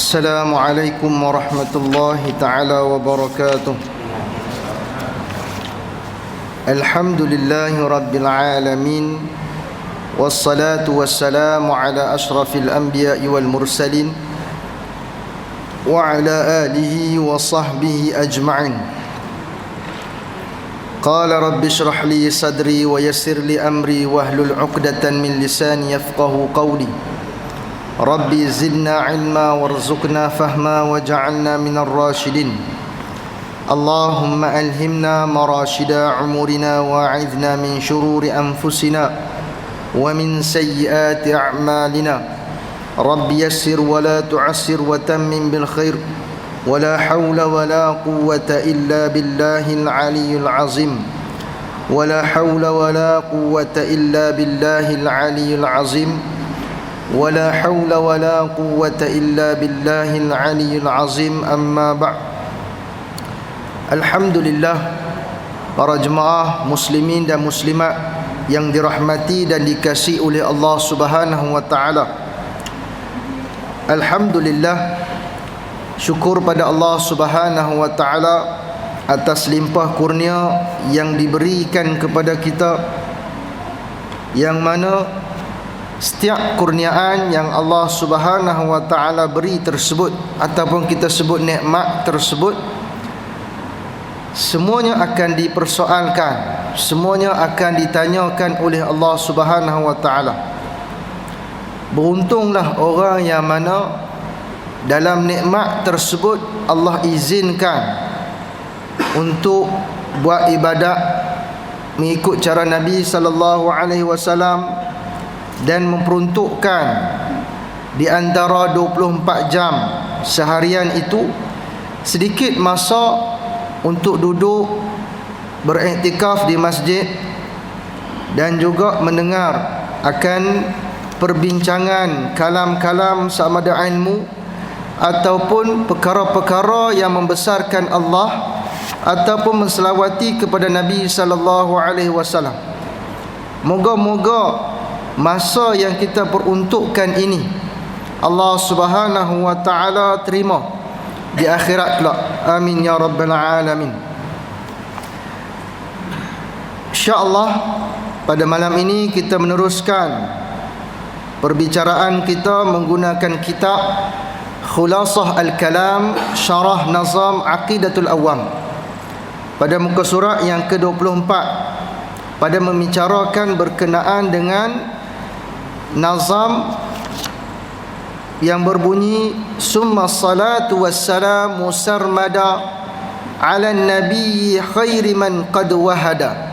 Assalamualaikum warahmatullahi ta'ala wabarakatuh. Alhamdulillahi rabbil alamin. Wassalatu wassalamu ala ashrafil anbiya'i wal mursalin wa ala alihi wa sahbihi ajma'in. Qala rabbi shrah li sadri wa yassir li amri wahlul 'uqdatan min lisani yafqahu qawli. Rabbi zidna ilma warzuqna fahma waj'alna minar rasyidin. Allahumma alhimna marashida umurina wa'idhna min syururi anfusina wa min sayyiati a'malina. Rabbi yassir wa la tu'assir wa tammim bil khair wa la hawla wa la quwwata illa billahil aliyyil azim. Wa la hawla wa la quwwata illa billahil aliyyil azim. ولا حول ولا قوة إلا بالله العلي العظيم. أما بعد. Alhamdulillah, para jemaah muslimin dan muslimat yang dirahmati dan dikasihi oleh Allah Subhanahu wa taala. Alhamdulillah, syukur pada Allah Subhanahu wa taala atas limpah kurnia yang diberikan kepada kita, yang mana setiap kurniaan yang Allah Subhanahu wa taala beri tersebut, ataupun kita sebut nikmat tersebut, semuanya akan dipersoalkan, semuanya akan ditanyakan oleh Allah Subhanahu wa taala. Beruntunglah orang yang mana dalam nikmat tersebut Allah izinkan untuk buat ibadat mengikut cara Nabi sallallahu alaihi wasallam, dan memperuntukkan di antara 24 jam seharian itu sedikit masa untuk duduk beriktikaf di masjid dan juga mendengar akan perbincangan kalam-kalam sama ada ilmu ataupun perkara-perkara yang membesarkan Allah, ataupun menselawati kepada Nabi sallallahu alaihi wasallam. Moga-moga masa yang kita peruntukkan ini Allah Subhanahu wa taala terima di akhirat kelak. Amin ya rabbal alamin. InsyaAllah pada malam ini kita meneruskan perbicaraan kita menggunakan kitab Khulasah Al-Kalam Syarah Nazam Aqidatul Awam, pada muka surat yang ke-24, pada membicarakan berkenaan dengan nazam yang berbunyi summa salatu wassalamu sarmada ala nabiyyi khairi man qad wahada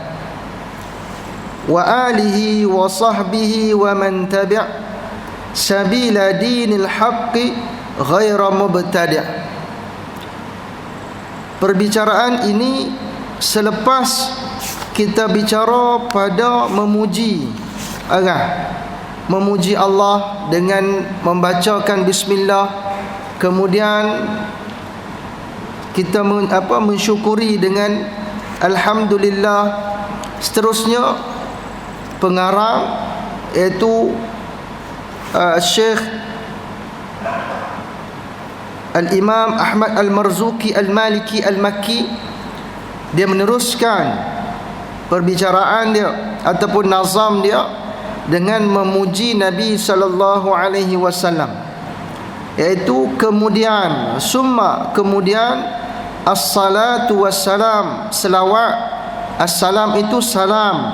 wa alihi wa sahbihi wa man tabi' sabila dinil haqqi ghaira mubtadi'. Perbicaraan ini selepas kita bicara pada memuji Allah dengan membacakan bismillah, kemudian kita mensyukuri dengan alhamdulillah. Seterusnya pengarang iaitu Syekh Al-Imam Ahmad Al-Marzuki Al-Maliki Al-Makki, dia meneruskan perbicaraan dia ataupun nazam dia dengan memuji Nabi sallallahu alaihi wasallam, iaitu kemudian kemudian as-salatu wassalam, selawat, as-salam itu salam,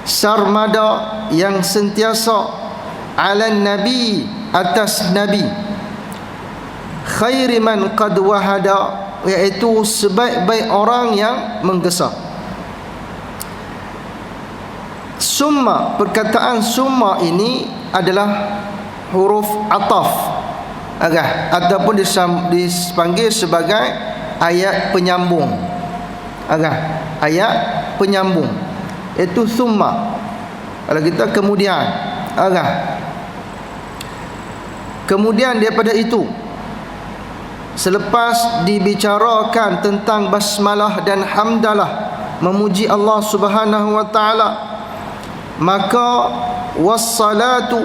sarmada yang sentiasa, ala nabi, atas nabi, khairi man qad wahada, iaitu sebaik-baik orang yang menggesa. Summa, perkataan summa ini adalah huruf ataf ataupun dipanggil sebagai ayat penyambung ayat penyambung, itu summa. Kalau kita kemudian kemudian daripada itu, selepas dibicarakan tentang basmalah dan hamdalah, memuji Allah Subhanahu wa taala, maka wassalatu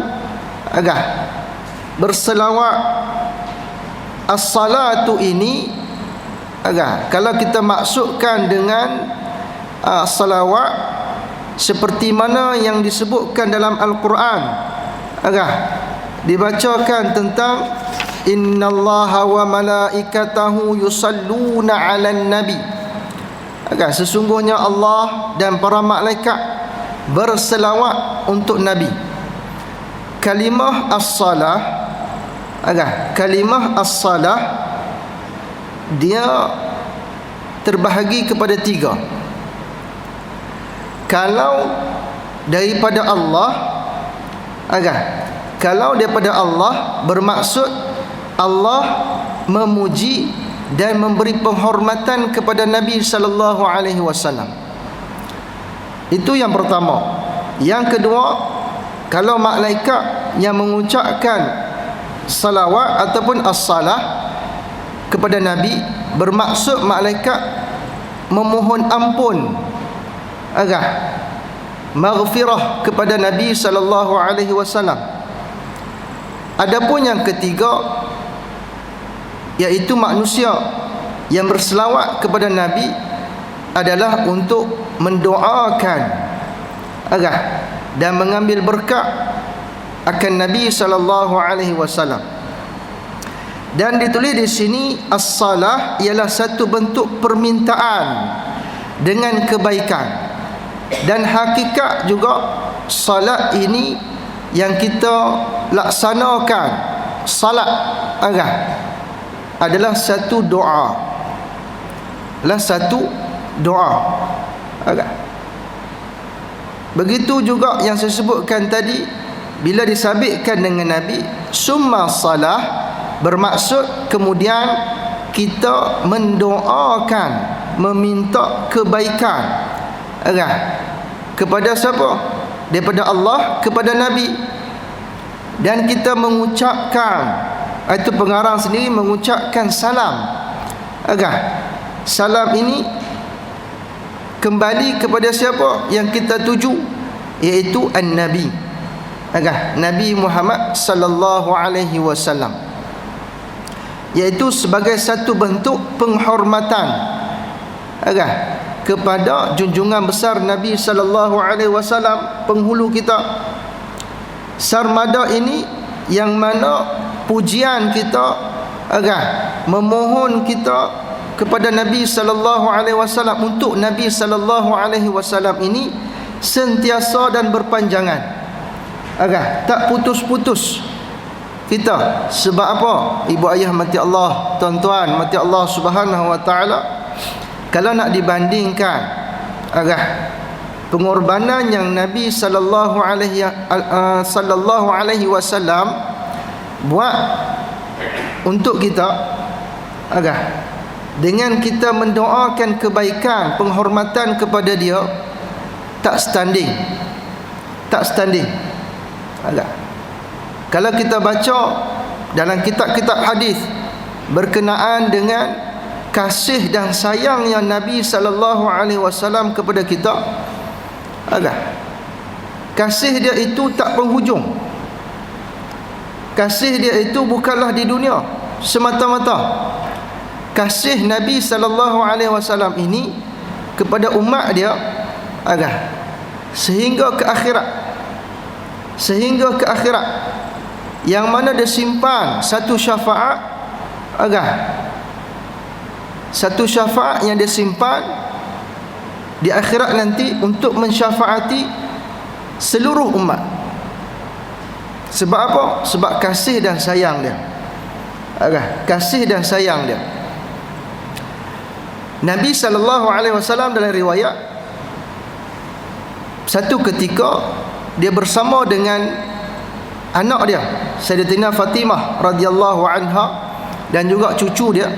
berselawat as-salatu ini kalau kita maksudkan dengan salawat seperti mana yang disebutkan dalam Al-Quran, dibacakan tentang innallaha wa malaikatahu yusalluna 'alan nabi. Sesungguhnya Allah dan para malaikat berselawat untuk nabi. Kalimah as-salah, kalimah as-salah dia terbahagi kepada 3. Kalau daripada Allah, kalau daripada Allah bermaksud Allah memuji dan memberi penghormatan kepada Nabi sallallahu alaihi wasallam. Itu yang pertama. Yang kedua, kalau malaikat yang mengucapkan salawat ataupun as-salah kepada Nabi bermaksud malaikat memohon ampun, maghfirah kepada Nabi sallallahu alaihi wasallam. Adapun yang ketiga, iaitu manusia yang berselawat kepada Nabi adalah untuk mendoakan dan mengambil berkat akan Nabi sallallahu alaihi wasallam. Dan ditulis di sini as-salah ialah satu bentuk permintaan dengan kebaikan. Dan hakikat juga salat ini yang kita laksanakan, salat adalah satu doa. Begitu juga yang saya sebutkan tadi, bila disabitkan dengan Nabi summa salah, bermaksud kemudian kita mendoakan, meminta kebaikan kepada siapa? Daripada Allah kepada Nabi. Dan kita mengucapkan, itu pengarang sendiri mengucapkan salam. Salam ini kembali kepada siapa yang kita tuju? Iaitu An-Nabi, Nabi Muhammad sallallahu alaihi wasallam. Iaitu sebagai satu bentuk penghormatan kepada junjungan besar Nabi sallallahu alaihi wasallam, penghulu kita. Sarmada ini yang mana pujian kita, memohon kita kepada Nabi sallallahu alaihi wasallam, untuk Nabi sallallahu alaihi wasallam ini sentiasa dan berpanjangan, tak putus-putus kita. Sebab apa? Ibu ayah mati Allah, tuan-tuan mati Allah Subhanahu wa taala, kalau nak dibandingkan pengorbanan yang Nabi sallallahu alaihi wasallam buat untuk kita, dengan kita mendoakan kebaikan, penghormatan kepada dia, tak standing. Kalau kita baca dalam kitab-kitab hadis berkenaan dengan kasih dan sayangnya Nabi sallallahu alaihi wasallam kepada kita, kasih dia itu tak penghujung. Kasih dia itu bukanlah di dunia semata-mata. Kasih Nabi sallallahu alaihi wasallam ini kepada umat dia sehingga ke akhirat, yang mana dia simpan satu syafaat, satu syafaat yang dia simpan di akhirat nanti untuk mensyafaati seluruh umat. Sebab apa? Sebab kasih dan sayang dia. Kasih dan sayang dia. Nabi sallallahu alaihi wasallam dalam riwayat, satu ketika dia bersama dengan anak dia Sayyidatina Fatimah radhiyallahu anha dan juga cucu dia,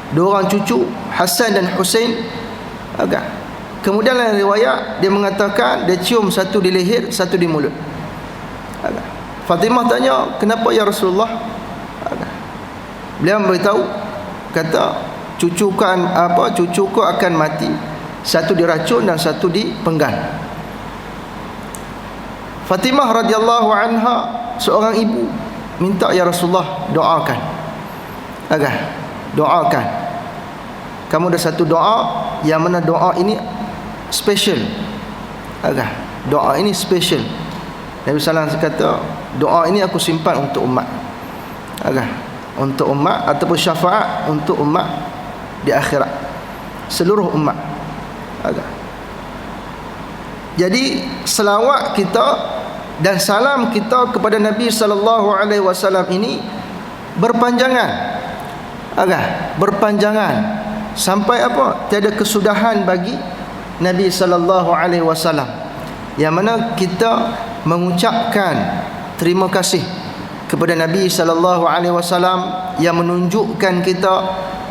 dua orang cucu Hasan dan Husain. Kemudian dalam riwayat dia mengatakan dia cium satu di leher, satu di mulut. Fatimah tanya, kenapa ya Rasulullah? Beliau beritahu, kata, cucuku akan mati, satu diracun dan satu dipenggal. Fatimah radhiyallahu anha seorang ibu minta, ya Rasulullah doakan. Agak doakan. Kamu ada satu doa yang mana doa ini special. Agak doa ini special. Nabi sallallahu alaihi wasallam kata, doa ini aku simpan untuk umat. Agak untuk umat ataupun syafaat untuk umat di akhirat, seluruh umat. Agak. Jadi selawat kita dan salam kita kepada Nabi sallallahu alaihi wasallam ini berpanjangan. Agak berpanjangan sampai apa? Tiada kesudahan bagi Nabi sallallahu alaihi wasallam. Yang mana kita mengucapkan terima kasih kepada Nabi sallallahu alaihi wasallam yang menunjukkan kita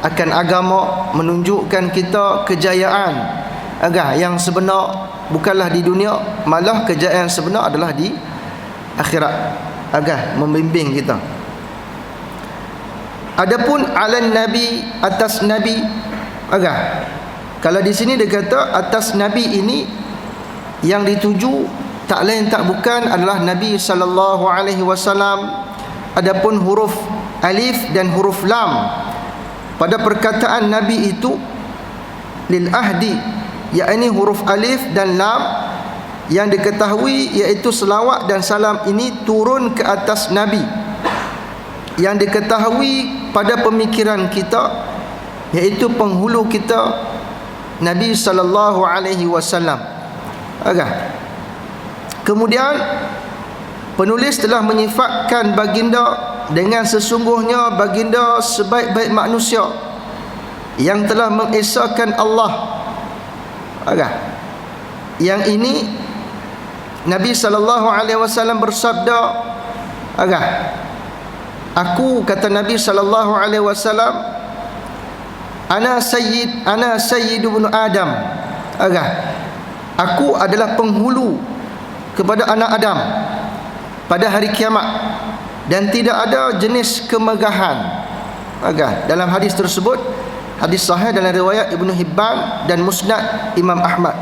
akan agama, menunjukkan kita kejayaan agak yang sebenar bukanlah di dunia, malah kejayaan sebenar adalah di akhirat. Agak membimbing kita. Adapun alan nabi, atas nabi, agak kalau di sini dia kata atas nabi ini yang dituju tak lain tak bukan adalah Nabi sallallahu alaihi wasallam. Adapun huruf alif dan huruf lam pada perkataan nabi itu lil ahdi, yakni huruf alif dan lam yang diketahui iaitu selawat dan salam ini turun ke atas nabi, yang diketahui pada pemikiran kita iaitu penghulu kita Nabi sallallahu alaihi wasallam. Agak kemudian penulis telah menyifatkan baginda dengan sesungguhnya baginda sebaik-baik manusia yang telah mengesahkan Allah. Agak yang ini Nabi sallallahu alaihi wasallam bersabda, agak aku, kata Nabi sallallahu alaihi wasallam, ana sayyidu ibnu Adam. Agak aku adalah penghulu kepada anak Adam pada hari kiamat dan tidak ada jenis kemegahan. Agak dalam hadis tersebut, hadis sahih dalam riwayat Ibnu Hibban dan Musnad Imam Ahmad.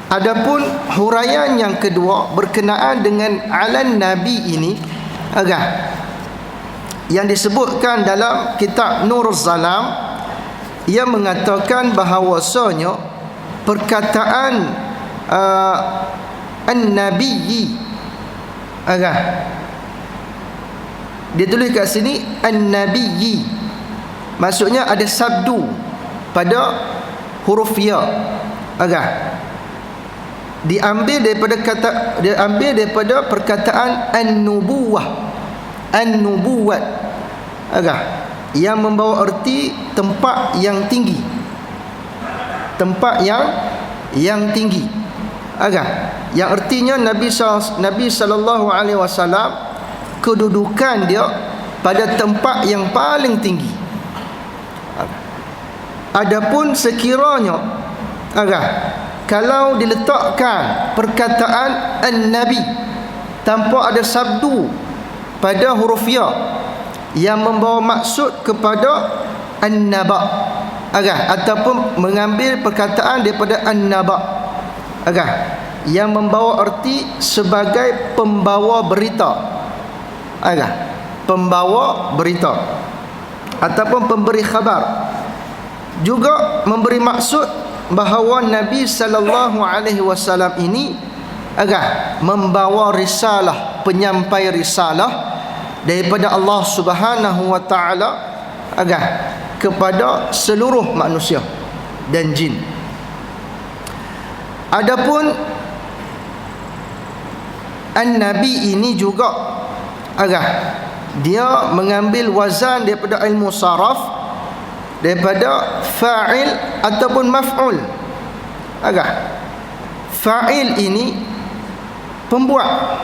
Adapun huraian yang kedua berkenaan dengan alan nabi ini, agak yang disebutkan dalam kitab Nuruz Zalam, ia mengatakan bahawasanya perkataan an-nabiyyi, agak dia tulis kat sini an-nabiyyi, maksudnya ada sabdu pada huruf ya. Agak diambil daripada perkataan an-nubuwah, an-nubuwat, agak yang membawa erti tempat yang tinggi, tempat yang tinggi. Agak yang artinya Nabi sallallahu alaihi wasallam kedudukan dia pada tempat yang paling tinggi. Adapun sekiranya agak kalau diletakkan perkataan an-nabi tanpa ada sabdu pada huruf ya yang membawa maksud kepada an-naba, agak ataupun mengambil perkataan daripada an-naba, agak yang membawa erti sebagai pembawa berita, agak pembawa berita ataupun pemberi khabar, juga memberi maksud bahawa Nabi sallallahu alaihi wasallam ini agak membawa risalah, penyampai risalah daripada Allah Subhanahu wa taala agak kepada seluruh manusia dan jin. Adapun an-nabi ini juga agak dia mengambil wazan daripada ilmu saraf, daripada fa'il ataupun maf'ul. Agak fa'il ini pembuat.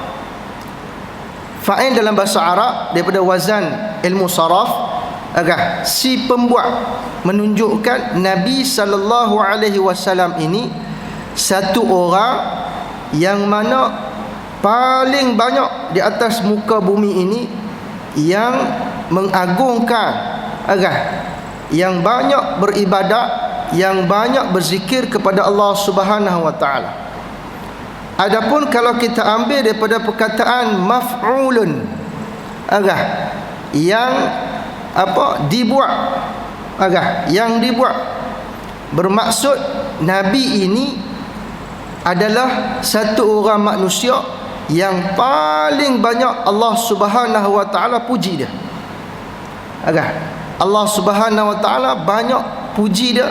Fa'il dalam bahasa Arab daripada wazan ilmu saraf, agak si pembuat, menunjukkan Nabi sallallahu alaihi wasallam ini satu orang yang mana paling banyak di atas muka bumi ini yang mengagungkan, agak yang banyak beribadat, yang banyak berzikir kepada Allah Subhanahu wa taala. Adapun kalau kita ambil daripada perkataan maf'ulun, agak yang dibuat, yang dibuat. Bermaksud Nabi ini adalah satu orang manusia yang paling banyak Allah Subhanahu wa taala puji dia. Allah Subhanahu wa taala banyak puji dia,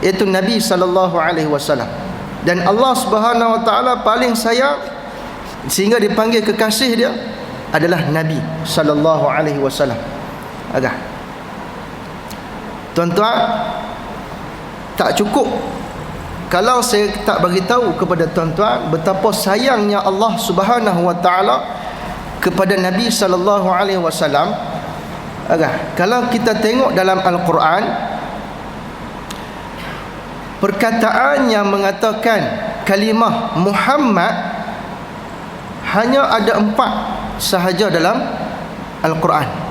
iaitu Nabi sallallahu alaihi wasallam. Dan Allah Subhanahu wa taala paling sayang sehingga dipanggil kekasih dia adalah Nabi sallallahu alaihi wasallam. Tuan-tuan, tak cukup kalau saya tak bagi tahu kepada tuan-tuan betapa sayangnya Allah Subhanahu wa taala kepada Nabi sallallahu alaihi wasallam. Kalau kita tengok dalam Al-Quran, perkataan yang mengatakan kalimah Muhammad hanya ada 4 sahaja dalam Al-Quran.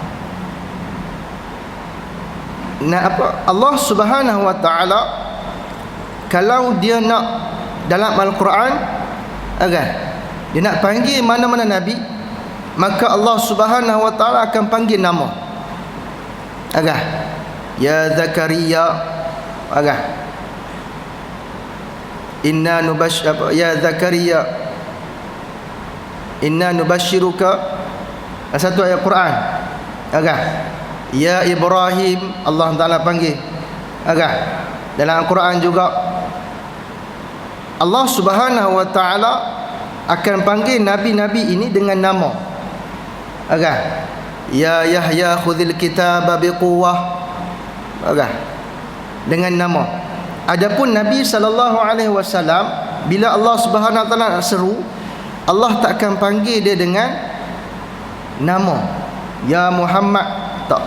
Allah Subhanahu wa taala kalau dia nak dalam Al-Quran, dia nak panggil mana-mana Nabi, maka Allah Subhanahu wa taala akan panggil nama. Ya Zakaria, inna ya Zakaria inna nubashiruka, satu ayat Quran. Ya Ibrahim, Allah Taala panggil. Dalam Al-Quran juga Allah Subhanahu wa taala akan panggil nabi-nabi ini dengan nama. Ya Yahya khudhil kitaba biquwwah, dengan nama. Adapun Nabi sallallahu alaihi wasallam, bila Allah Subhanahu wa taala nak seru, Allah tak akan panggil dia dengan nama ya Muhammad, tak.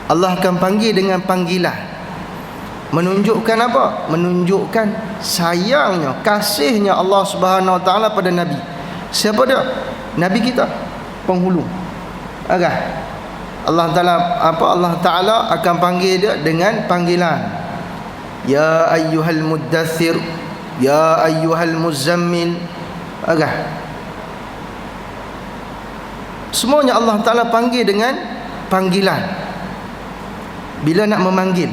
Allah akan panggil dengan panggilan. Menunjukkan apa? Menunjukkan sayangnya, kasihnya Allah Subhanahu wa taala pada Nabi. Siapa dia? Nabi kita, penghulu. Allah Taala akan panggil dia dengan panggilan. Ya ayyuhal muddathir, ya ayyuhal muzammil. Semuanya Allah Taala panggil dengan panggilan bila nak memanggil.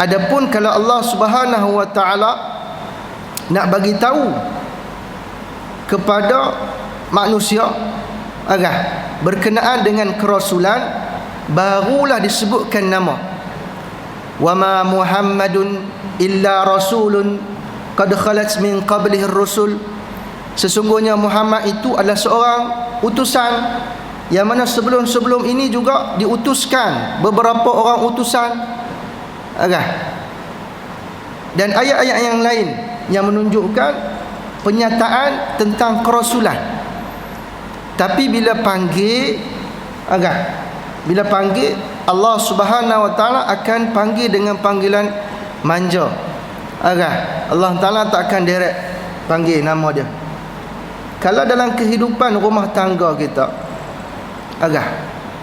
Adapun kalau Allah Subhanahu wa taala nak bagi tahu kepada manusia berkenaan dengan kerasulan, barulah disebutkan nama. Wa ma Muhammadun illa rasulun qad khalat min qablihi ar-rusul. Sesungguhnya Muhammad itu adalah seorang utusan yang mana sebelum-sebelum ini juga diutuskan beberapa orang utusan. Dan ayat-ayat yang lain yang menunjukkan penyataan tentang kerasulan. Tapi bila panggil, Allah Subhanahu wa taala akan panggil dengan panggilan manja. Allah Taala tak akan direct panggil nama dia. Kalau dalam kehidupan rumah tangga kita,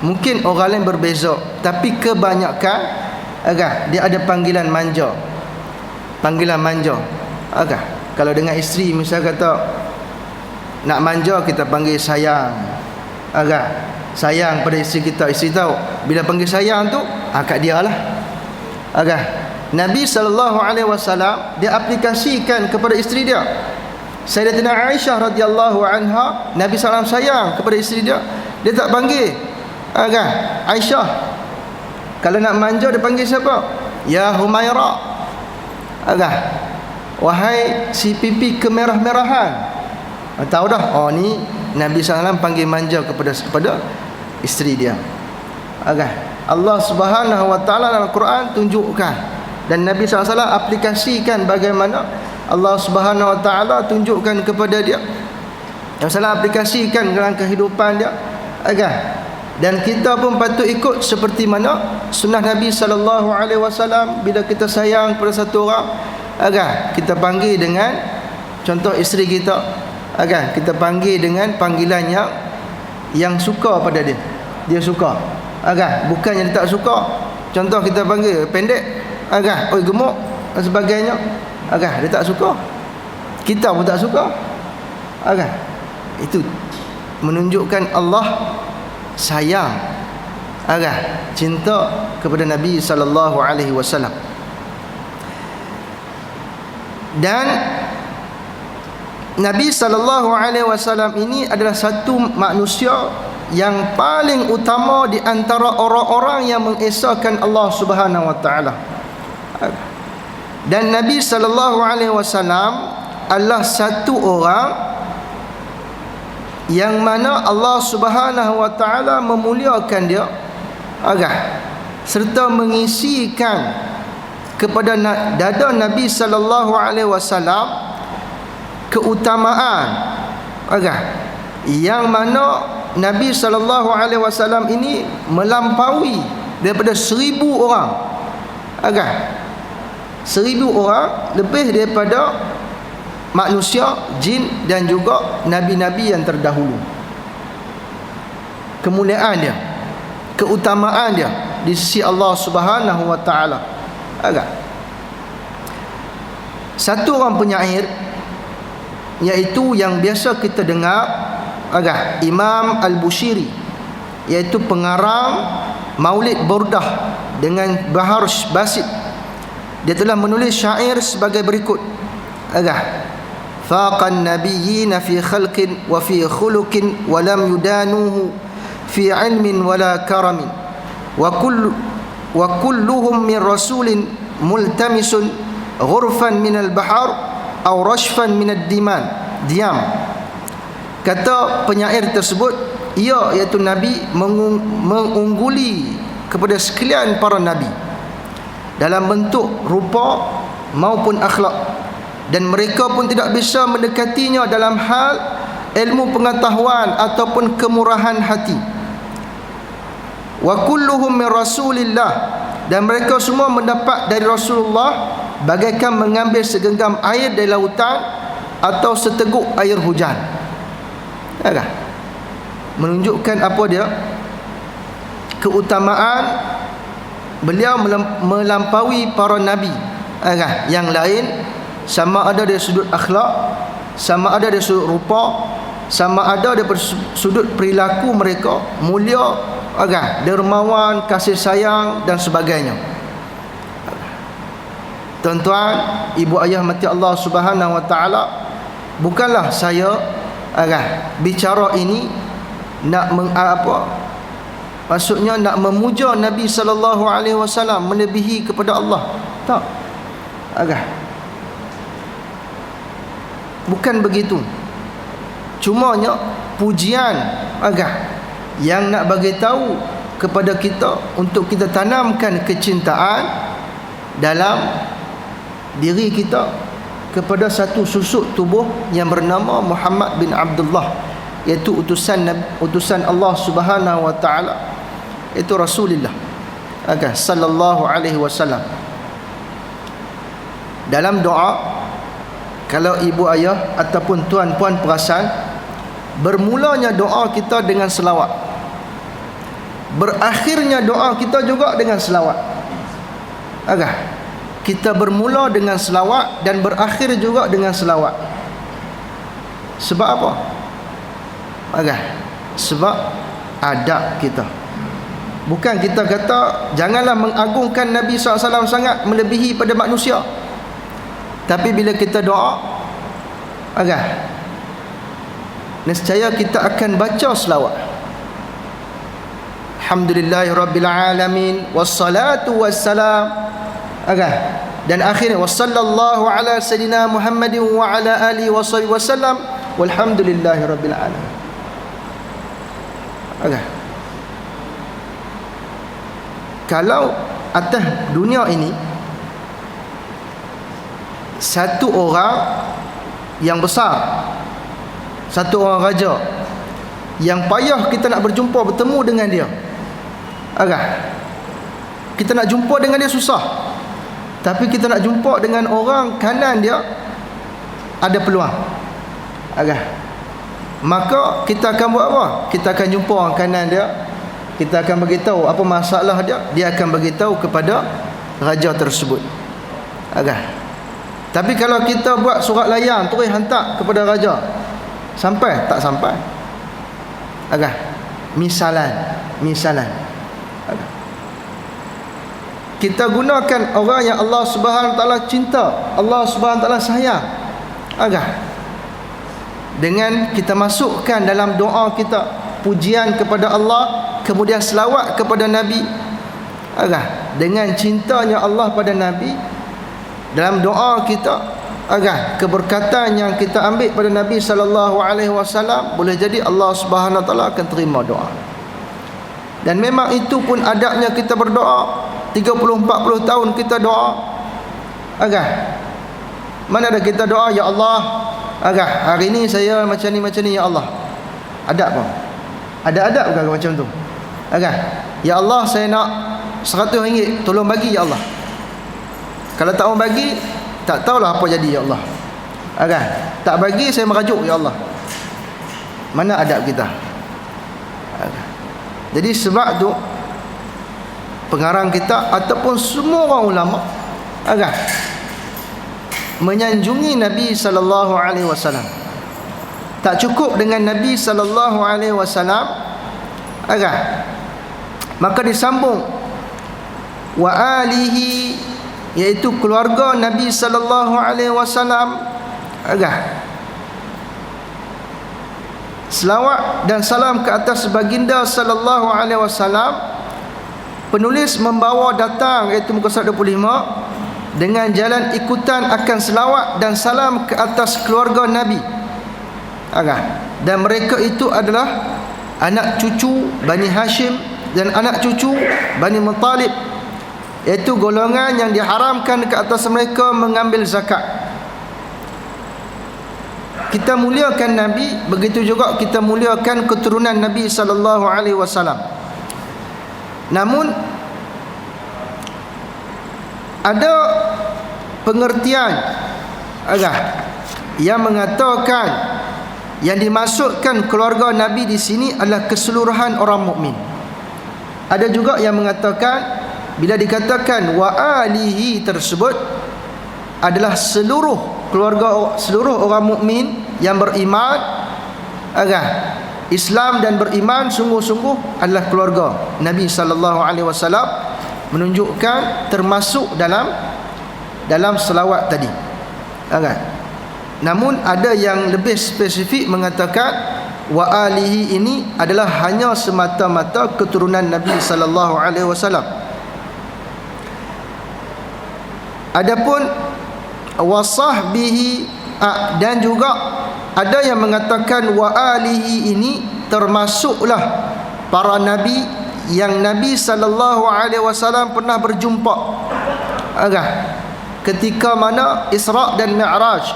mungkin orang lain berbeza, tapi kebanyakan dia ada panggilan manja. Panggilan manja. Kalau dengan isteri misal kata nak manja, kita panggil sayang. Sayang pada isteri kita. Isteri tahu bila panggil sayang tu kat dia lah. Nabi SAW dia aplikasikan kepada isteri dia. Sayyidatina Aisyah radhiyallahu anha, Nabi SAW sayang kepada isteri dia. Dia tak panggil Aisyah. Kalau nak manja dia panggil siapa? Ya Humaira. Wahai si pipi kemerah-merahan. Tahu dah, oh ni Nabi SAW panggil manja kepada isteri dia. Allah Subhanahu wa taala dalam Quran tunjukkan, dan Nabi SAW aplikasikan bagaimana Allah Subhanahu wa taala tunjukkan kepada dia. Yang salah aplikasikan dalam kehidupan dia. Dan kita pun patut ikut seperti mana sunnah Nabi SAW. Bila kita sayang pada satu orang, kita panggil dengan, contoh isteri kita, kita panggil dengan panggilan yang suka pada dia. Dia suka. Bukannya dia tak suka. Contoh kita panggil pendek, oi gemuk dan sebagainya. Dia tak suka. Kita pun tak suka. Itu menunjukkan Allah sayang cinta kepada Nabi sallallahu alaihi wasallam. Dan Nabi sallallahu alaihi wasallam ini adalah satu manusia yang paling utama di antara orang-orang yang mengesahkan Allah Subhanahu wa taala. Dan Nabi sallallahu alaihi wasallam adalah satu orang yang mana Allah Subhanahu wa taala memuliakan dia, serta mengisikan kepada dada Nabi sallallahu alaihi wasallam keutamaan, yang mana Nabi sallallahu alaihi wasallam ini melampaui daripada 1000 orang, 1000 orang lebih daripada manusia, jin dan juga nabi-nabi yang terdahulu. Kemuliaan dia, keutamaan dia di sisi Allah Subhanahu wa taala. Satu orang penyair, iaitu yang biasa kita dengar, Imam Al-Bushiri, iaitu pengarang Maulid Burdah dengan Bahar Basit. Dia telah menulis syair sebagai berikut. Faqan nabiyyin fi khalqin wa fi khuluqin wa lam yudanuhu fi ilmin wala karamin wa kulluhum min rasulin multamisun ghurfan min al-bahar aw rashfan min ad-diyam. Kata penyair tersebut, ia iaitu Nabi mengungguli kepada sekalian para nabi dalam bentuk rupa maupun akhlak, dan mereka pun tidak bisa mendekatinya dalam hal ilmu pengetahuan ataupun kemurahan hati. Wa kulluhum min rasulillah, dan mereka semua mendapat dari Rasulullah bagaikan mengambil segenggam air dari lautan atau seteguk air hujan. Menunjukkan apa dia? Keutamaan beliau melampaui para nabi yang lain, sama ada dari sudut akhlak, sama ada dari sudut rupa, sama ada dari sudut perilaku mereka, mulia, dermawan, kasih sayang dan sebagainya. Tuan-tuan, ibu ayah mati Allah Subhanahu wa taala, bukanlah saya bicara ini nak maksudnya nak memuja Nabi sallallahu alaihi wasallam melebihi kepada Allah. Tak. Bukan begitu. Cumanya pujian yang nak bagi tahu kepada kita untuk kita tanamkan kecintaan dalam diri kita kepada satu susuk tubuh yang bernama Muhammad bin Abdullah, iaitu utusan Allah Subhanahu wa taala, itu Rasulullah sallallahu alaihi wasallam. Dalam doa, kalau ibu ayah ataupun tuan-puan perasan, bermulanya doa kita dengan selawat, berakhirnya doa kita juga dengan selawat. Kita bermula dengan selawat dan berakhir juga dengan selawat. Sebab apa? Sebab adab kita. Bukan kita kata janganlah mengagungkan Nabi SAW sangat melebihi pada manusia, tapi bila kita doa, nescaya kita akan baca selawat. Alhamdulillahirabbil alamin wassalatu wassalam, dan akhirnya wassallallahu ala sayyidina Muhammadin wa ala alihi washabihi wasallam walhamdulillahirabbil alamin. Kalau atas dunia ini satu orang yang besar, satu orang raja yang payah kita nak bertemu dengan dia, kita nak jumpa dengan dia susah, tapi kita nak jumpa dengan orang kanan dia ada peluang, maka kita akan buat apa? Kita akan jumpa orang kanan dia, kita akan beritahu apa masalah dia, dia akan beritahu kepada raja tersebut. Tapi kalau kita buat surat layang terus hantar kepada raja, sampai tak sampai? Misalan. kita gunakan orang yang Allah Subhanahu Taala cinta, Allah Subhanahu Taala sayang, dengan kita masukkan dalam doa kita pujian kepada Allah, kemudian selawat kepada Nabi, dengan cintanya Allah pada Nabi, dalam doa kita, keberkatan yang kita ambil pada Nabi sallallahu alaihi wasallam, boleh jadi Allah Subhanahu Taala akan terima doa. Dan memang itu pun adabnya kita berdoa. 30-40 tahun kita doa, mana ada kita doa, ya Allah, hari ini saya macam ni ya Allah. Adab apa? Ada adab bukan macam tu? Ya Allah, saya nak RM100, tolong bagi ya Allah. Kalau tak mau bagi, tak tahulah apa jadi ya Allah. Tak bagi, saya merajuk ya Allah. Mana adab kita? Jadi sebab tu pengarang kita ataupun semua orang ulama menyanjungi Nabi sallallahu alaihi wasallam. Tak cukup dengan Nabi sallallahu alaihi wasallam, maka disambung wa alihi, iaitu keluarga Nabi sallallahu alaihi wasallam. Selawat dan salam ke atas baginda sallallahu alaihi wasallam. Penulis membawa datang, iaitu muka surat 25, dengan jalan ikutan akan selawat dan salam ke atas keluarga Nabi. Dan mereka itu adalah anak cucu Bani Hashim dan anak cucu Bani Muttalib, iaitu golongan yang diharamkan ke atas mereka mengambil zakat. Kita muliakan Nabi, begitu juga kita muliakan keturunan Nabi sallallahu alaihi wasallam. Namun ada pengertian yang mengatakan yang dimasukkan keluarga Nabi di sini adalah keseluruhan orang mukmin. Ada juga yang mengatakan bila dikatakan wa alihi tersebut adalah seluruh keluarga, seluruh orang mukmin yang beriman, Islam dan beriman sungguh-sungguh adalah keluarga Nabi sallallahu alaihi wasallam, menunjukkan termasuk dalam selawat tadi. Namun ada yang lebih spesifik mengatakan wa alihi ini adalah hanya semata-mata keturunan Nabi sallallahu alaihi wasallam. Adapun wa sahbihi, dan juga ada yang mengatakan wa alihi ini termasuklah para nabi yang Nabi sallallahu alaihi wasallam pernah berjumpa ketika mana Isra dan Mi'raj,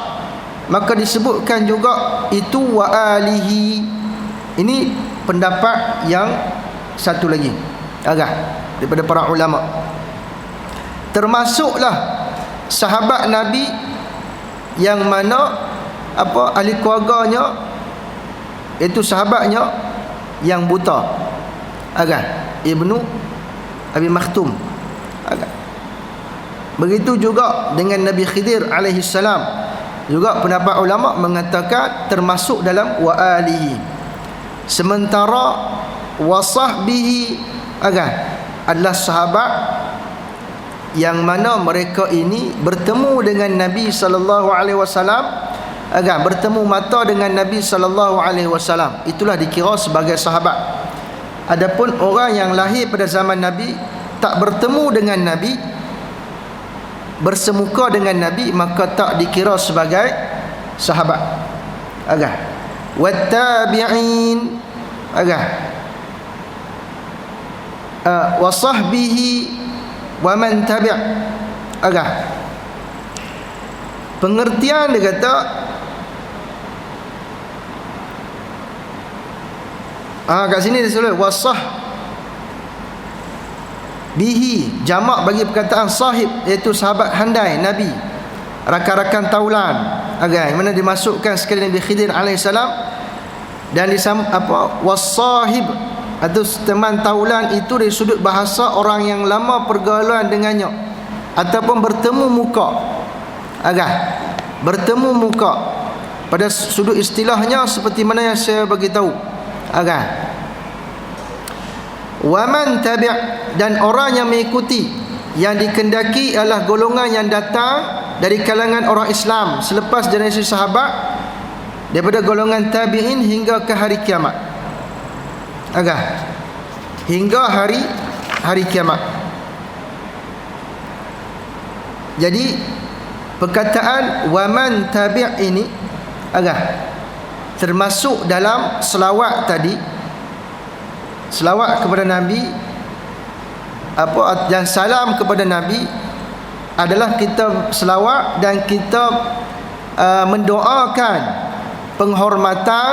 maka disebutkan juga itu wa alihi. Ini pendapat yang satu lagi daripada para ulama. Termasuklah sahabat Nabi yang mana ahli keluarganya, iaitu sahabatnya yang buta, Ibnu Abi Makhtum. Begitu juga dengan Nabi Khidir alaihi salam, juga pendapat ulama mengatakan termasuk dalam wa alihi. Sementara wa sahbihi adalah sahabat yang mana mereka ini bertemu dengan Nabi sallallahu alaihi wasallam, bertemu mata dengan Nabi sallallahu alaihi wasallam, itulah dikira sebagai sahabat. Adapun orang yang lahir pada zaman Nabi tak bertemu dengan Nabi, bersemuka dengan Nabi, maka tak dikira sebagai sahabat. Wattabi'in, wa sahbihi wa man tabi'. Pengertian dia kata kat sini dia sebut wasah bihi, jamak bagi perkataan sahib, iaitu sahabat handai Nabi, rakan-rakan taulan, yang mana dimasukkan sekali Nabi Khidir alaihissalam, dan wasahib atau teman taulan itu dari sudut bahasa orang yang lama pergaulan dengannya ataupun bertemu muka, bertemu muka. Pada sudut istilahnya seperti mana yang saya bagi tahu, wa man tabi', dan orang yang mengikuti yang dikendaki adalah golongan yang datang dari kalangan orang Islam selepas generasi sahabat, daripada golongan tabi'in hingga ke hari kiamat. Hingga hari kiamat. Jadi perkataan waman tabi' ini termasuk dalam selawat tadi, selawat kepada Nabi dan salam kepada Nabi adalah kita selawat dan kita mendoakan penghormatan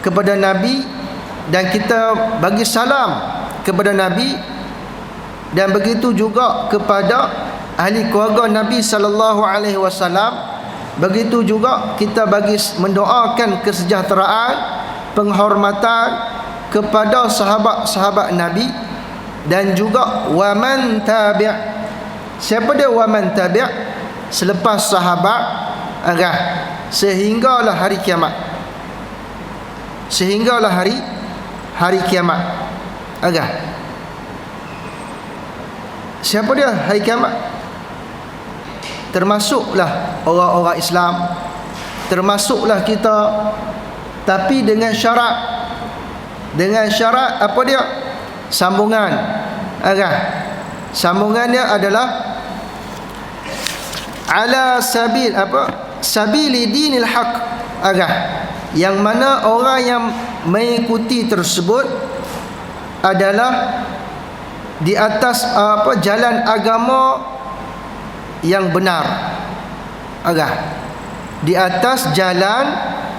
kepada Nabi, dan kita bagi salam kepada Nabi, dan begitu juga kepada ahli keluarga Nabi sallallahu alaihi wasallam. Begitu juga kita bagi mendoakan kesejahteraan, penghormatan kepada sahabat-sahabat Nabi, dan juga waman tabi'. Siapa dia waman tabi'? Selepas sahabat sehinggalah hari kiamat. Sehinggalah hari kiamat. Siapa dia hari kiamat? Termasuklah orang-orang Islam, termasuklah kita, tapi dengan syarat. Dengan syarat apa dia? Sambungan. Sambungannya adalah ala sabil sabili dinil haq. Yang mana orang yang mengikuti tersebut adalah di atas jalan agama yang benar. Di atas jalan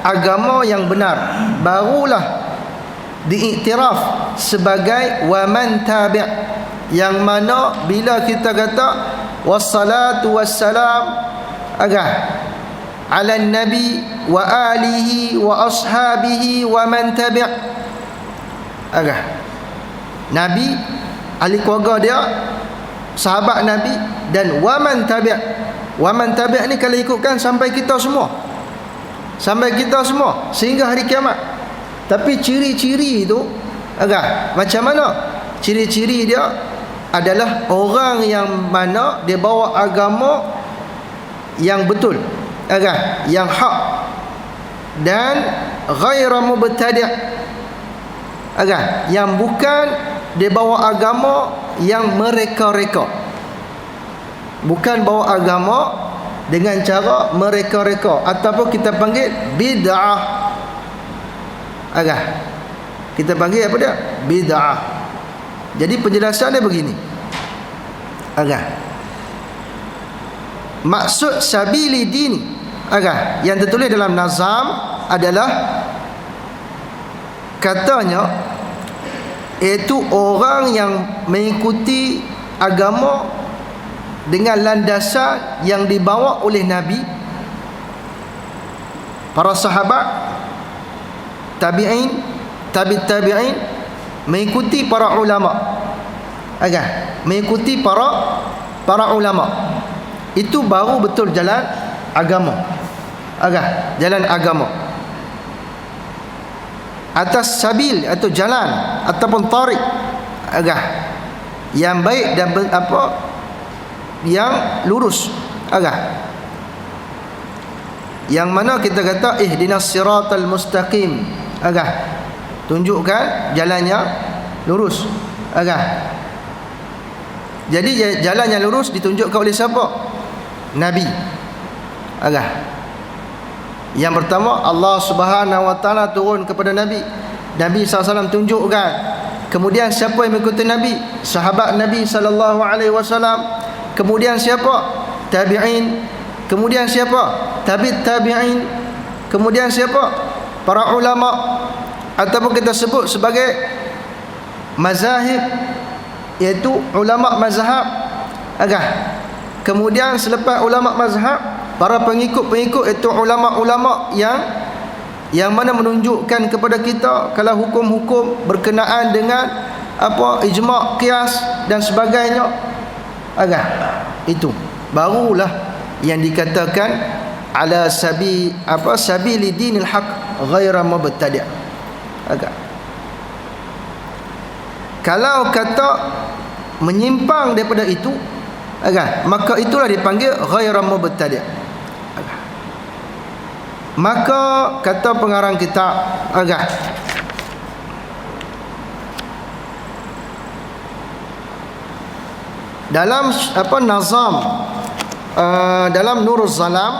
agama yang benar, barulah diiktiraf sebagai waman tabi', yang mana bila kita kata wassalatu wassalam ala nabi wa alihi wa ashabihi wa man tabi', Nabi, ahli keluarga dia, sahabat Nabi, dan waman tabi'. Waman tabi' ni kalau ikutkan sampai kita semua, sampai kita semua sehingga hari kiamat. Tapi ciri-ciri itu macam mana? Ciri-ciri dia adalah orang yang mana dia bawa agama yang betul, yang hak, dan ghaira mubtadi', yang bukan dia bawa agama yang mereka-reka. Bukan bawa agama dengan cara mereka-reka, ataupun kita panggil bid'ah. Kita panggil apa dia? Bid'ah. Jadi penjelasan dia begini. Maksud sabili dini yang tertulis dalam nazam adalah, katanya, iaitu orang yang mengikuti agama dengan landasan yang dibawa oleh Nabi, para sahabat, tabi'in, tabi'in, mengikuti para ulama, mengikuti para ulama. Itu baru betul jalan agama. Jalan agama atas sabil atau jalan ataupun tarik yang baik dan yang lurus. Yang mana kita kata ihdinas siratal mustaqim, tunjukkan jalannya lurus. Jadi jalan yang lurus ditunjukkan oleh siapa? Nabi. Yang pertama, Allah Subhanahu wa taala turun kepada Nabi. Nabi SAW tunjukkan. Kemudian siapa yang mengikuti Nabi? Sahabat Nabi SAW. Kemudian siapa? Tabi'in. Kemudian siapa? Tabi'in. Kemudian siapa? Para ulama, ataupun kita sebut sebagai mazahib, iaitu ulama mazhab. Kemudian selepas ulama mazhab, para pengikut-pengikut, iaitu ulama-ulama yang mana menunjukkan kepada kita kalau hukum-hukum berkenaan dengan ijma', qiyas dan sebagainya. Itu barulah yang dikatakan ala sabili dinil haq ghaira mubtadi'. Kalau kata menyimpang daripada itu, kan, maka itulah dipanggil ghairu mubtadi'. Maka kata pengarang kitab, kan, dalam nazam dalam Nuruz Zalam,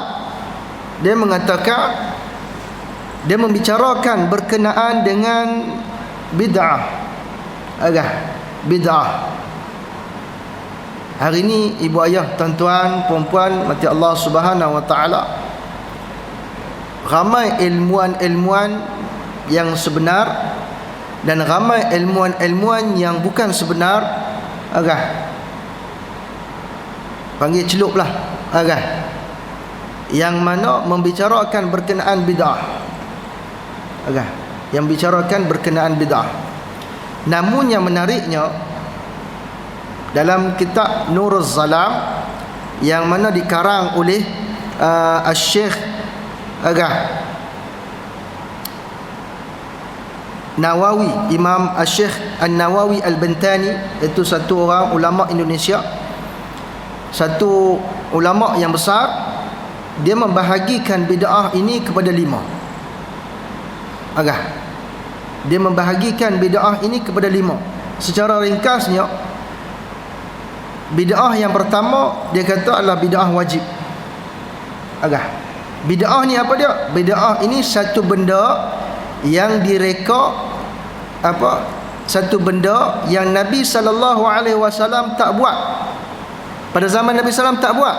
dia mengatakan, dia membicarakan berkenaan dengan bid'ah. Bid'ah. Hari ini ibu ayah, tuan-tuan, puan-puan mati Allah Subhanahu wa taala, ramai ilmuan-ilmuan yang sebenar dan ramai ilmuan-ilmuan yang bukan sebenar, panggil celuplah, yang mana membicarakan berkenaan bid'ah, yang bicarakan berkenaan bid'ah. Namun yang menariknya, dalam kitab Nuruz Zalam yang mana dikarang oleh Syekh Nawawi, Imam Syekh An-Nawawi Al-Bantani, itu satu orang ulama Indonesia, satu ulama yang besar. Dia membahagikan bid'ah ini kepada 5. Dia membahagikan bid'ah ini kepada 5. Secara ringkasnya, bid'ah yang pertama dia kata adalah bid'ah wajib. Bid'ah ni apa dia? Bid'ah ini satu benda yang direka, satu benda yang Nabi SAW tak buat. Pada zaman Nabi SAW tak buat.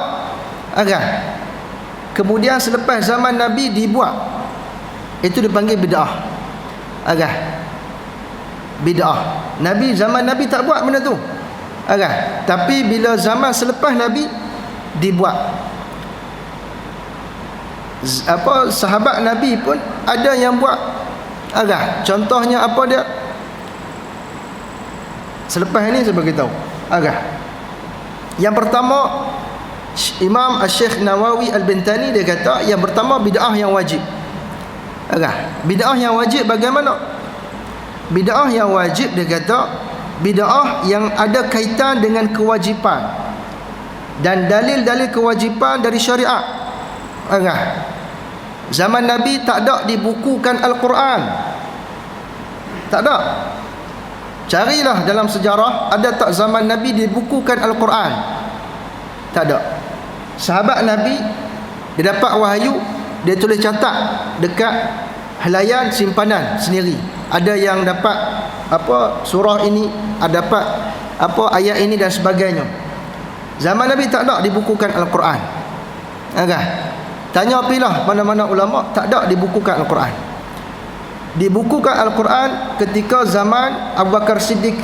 Kemudian selepas zaman Nabi dibuat, itu dipanggil bid'ah. Bid'ah. Zaman Nabi tak buat benda tu. Tapi bila zaman selepas Nabi dibuat. Sahabat Nabi pun ada yang buat. Contohnya apa dia? Selepas ini saya beritahu. Yang pertama, Imam Syekh Nawawi Al-Bantani dia kata, yang pertama bid'ah yang wajib. Bid'ah yang wajib bagaimana? Bid'ah yang wajib dia kata bid'ah yang ada kaitan dengan kewajipan dan dalil-dalil kewajipan dari syariat. Zaman Nabi tak ada dibukukan Al-Quran. Tak ada. Carilah dalam sejarah, ada tak zaman Nabi dibukukan Al-Quran? Tak ada. Sahabat Nabi, dia dapat wahyu, dia tulis catat dekat helaian simpanan sendiri. Ada yang dapat surah ini, ada dapat ayat ini dan sebagainya. Zaman Nabi tak ada dibukukan Al-Quran. Tanya pilah mana-mana ulama, tak ada dibukukan Al-Quran. Dibukukan Al-Quran ketika zaman Abu Bakar Siddiq,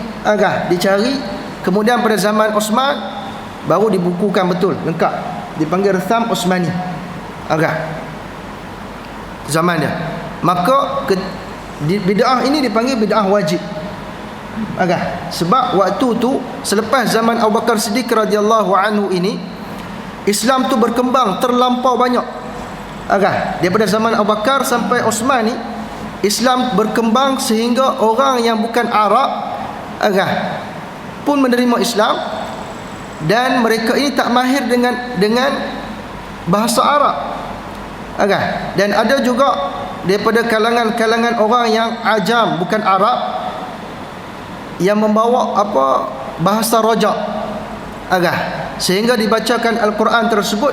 dicari. Kemudian pada zaman Osman baru dibukukan betul, lengkap. Dipanggil Ritham Osmani. Zaman dia. Maka bid'ah ini dipanggil bid'ah wajib. Sebab waktu tu selepas zaman Abu Bakar Siddiq radhiyallahu anhu ini, Islam tu berkembang terlampau banyak. Daripada zaman Abu Bakar sampai Osman ni, Islam berkembang sehingga orang yang bukan Arab pun menerima Islam, dan mereka ini tak mahir dengan bahasa Arab. Dan ada juga daripada kalangan orang yang ajam, bukan Arab, yang membawa bahasa rojak, sehingga dibacakan Al-Quran tersebut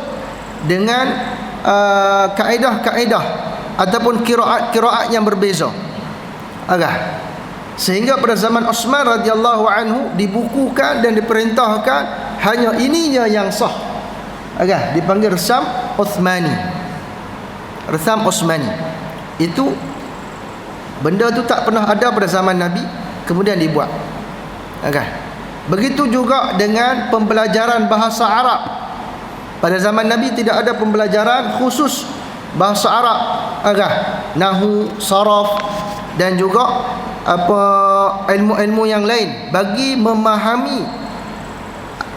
dengan kaedah-kaedah ataupun kiraat yang berbeza. Sehingga pada zaman Osman radhiyallahu anhu dibukukan dan diperintahkan hanya ininya yang sah. Dipanggil Ritham Uthmani. Ritham Uthmani. Itu benda tu tak pernah ada pada zaman Nabi, kemudian dibuat. Begitu juga dengan pembelajaran bahasa Arab. Pada zaman Nabi tidak ada pembelajaran khusus bahasa Arab, nahwu, saraf dan juga ilmu-ilmu yang lain bagi memahami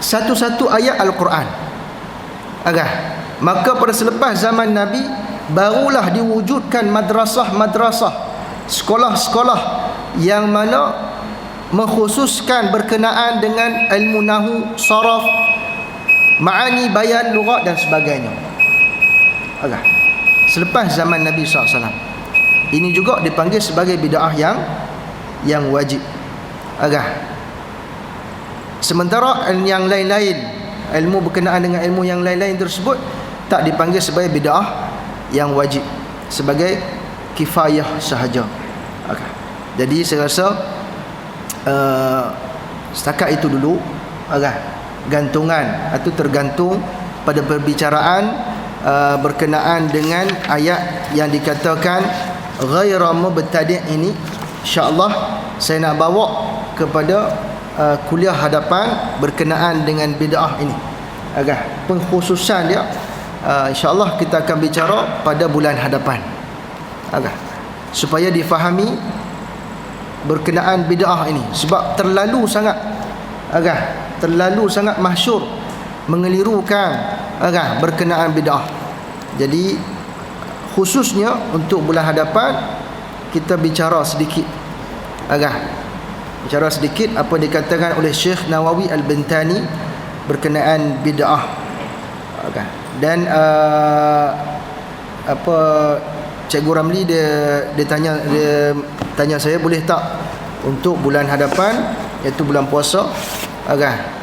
satu-satu ayat Al-Quran. Maka pada selepas zaman Nabi barulah diwujudkan madrasah-madrasah, sekolah-sekolah yang mana mengkhususkan berkenaan dengan ilmu nahu, saraf, ma'ani, bayan, lughat dan sebagainya. Agak selepas zaman Nabi SAW. Ini juga dipanggil sebagai bid'ah yang wajib. Agak sementara yang lain-lain, ilmu berkenaan dengan ilmu yang lain-lain tersebut tak dipanggil sebagai bid'ah yang wajib, sebagai kifayah sahaja. Okay. Jadi saya rasa setakat itu dulu. Gantungan atau tergantung pada perbicaraan berkenaan dengan ayat yang dikatakan ghaira mubtadi' ini. InsyaAllah saya nak bawa kepada kuliah hadapan berkenaan dengan bid'ah ini. Pengkhususan dia InsyaAllah kita akan bicara pada bulan hadapan, supaya difahami berkenaan bid'ah ini. Sebab terlalu sangat masyhur, mengelirukan berkenaan bid'ah. Jadi khususnya untuk bulan hadapan kita bicara sedikit apa dikatakan oleh Syekh Nawawi Al-Bantani berkenaan bid'ah. Dan Cikgu Ramli dia tanya saya, boleh tak untuk bulan hadapan, iaitu bulan puasa,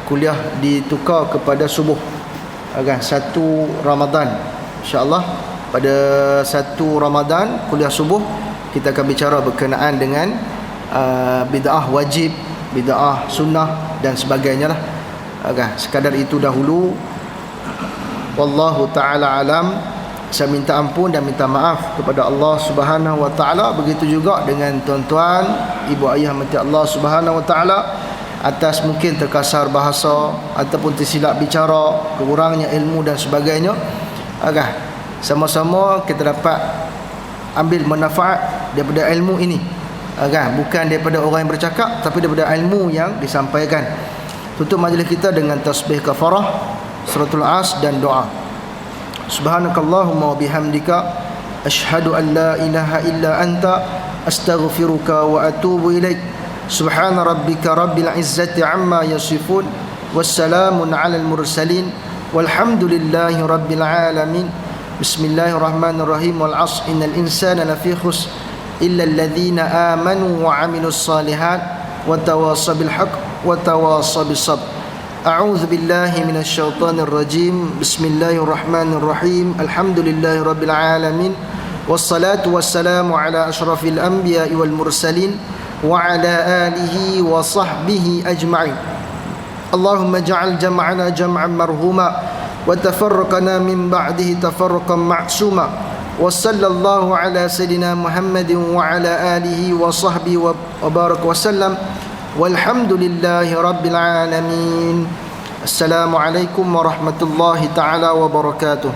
kuliah ditukar kepada subuh 1 Ramadan. InsyaAllah pada 1 Ramadan kuliah subuh kita akan bicara berkenaan dengan bid'ah wajib, bid'ah sunnah dan sebagainya lah. Sekadar itu dahulu. Wallahu ta'ala alam. Saya minta ampun dan minta maaf kepada Allah Subhanahu wa ta'ala. Begitu juga dengan tuan-tuan, ibu ayah mati Allah Subhanahu wa ta'ala, atas mungkin terkasar bahasa ataupun tersilap bicara, kekurangnya ilmu dan sebagainya. Sama-sama kita dapat ambil manfaat daripada ilmu ini, bukan daripada orang yang bercakap, tapi daripada ilmu yang disampaikan. Tutup majlis kita dengan tasbih kafarah, suratul as dan doa. Subhanakallahumma wa bihamdika asyhadu an la ilaha illa anta astaghfiruka wa atubu ilaik. Subhana rabbika rabbil izzati amma yasifun, wassalamun alal mursalin, walhamdulillahi rabbil alamin. Bismillahirrahmanirrahim. Wal 'ashr innal insana lafi khusr illa alladhina amanu wa 'amilus salihat wa tawassaw bil haqq wa tawassaw bis sabr. A'udzu billahi minasy syaithanir rajim. Bismillahirrahmanirrahim. Alhamdulillahi rabbil alamin. Wassalatu wassalamu ala asyrafil anbiya'i wal mursalin wa ala alihi wa sahbihi ajma'in. Allahumma ja'al jam'ana jam'an marhuma wa tafarraqana min ba'dihi tafarruqan ma'suma. Wa sallallahu ala sayidina Muhammadin wa ala alihi wa sahbihi wa baraka wa sallam. Walhamdulillahi rabbil alamin. Assalamualaikum warahmatullahi taala wabarakatuh.